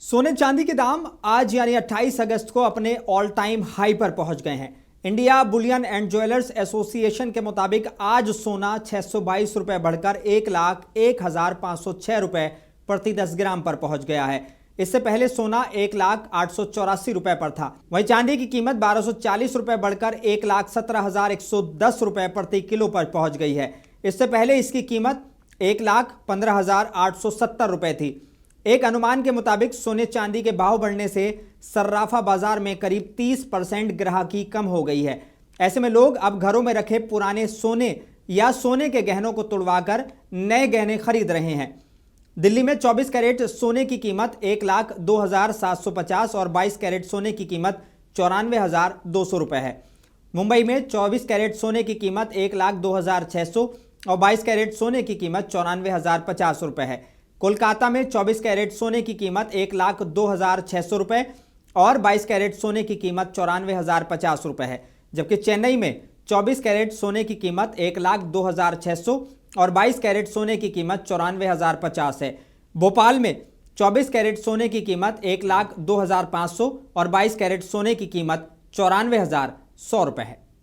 सोने चांदी के दाम आज यानी 28 अगस्त को अपने ऑल टाइम हाई पर पहुंच गए हैं। India Boolean and jewellers association के मुताबिक आज सोना 622 रुपए बढ़कर 1,01,506 रुपए प्रति 10 ग्राम पर पहुंच गया है। इससे पहले सोना 1,0884 रुपए पर था। वहीं चांदी की कीमत 1,240 रुपए बढ़कर 1,17,110 रुपए प्रति किलो पर पहुंच गई है। इससे पहले इसकी कीमत 1,15,870 रुपए थी। एक अनुमान के मुताबिक सोने चांदी के भाव बढ़ने से सर्राफा बाजार में करीब 30% ग्राहकी कम हो गई है। ऐसे में लोग अब घरों में रखे पुराने सोने या सोने के गहनों को तुड़वाकर नए गहने खरीद रहे हैं। दिल्ली में 24 कैरेट सोने की कीमत 1,02,750 और 22 कैरेट सोने की कीमत 94,200 रुपए है। मुंबई में 24 कैरेट सोने की कीमत 1,02,600 और 22 कैरेट सोने की कीमत 94,050 रुपए है। कोलकाता में 24 कैरेट सोने की कीमत 1,02,600 रुपए और 22 कैरेट सोने की कीमत 94,050 रुपए है। जबकि चेन्नई में 24 कैरेट सोने की कीमत 1,02,600 और 22 कैरेट सोने की कीमत 94,050 है। भोपाल में 24 कैरेट सोने की कीमत 1,02,500 और 22 कैरेट सोने की कीमत 94,100 रुपए है।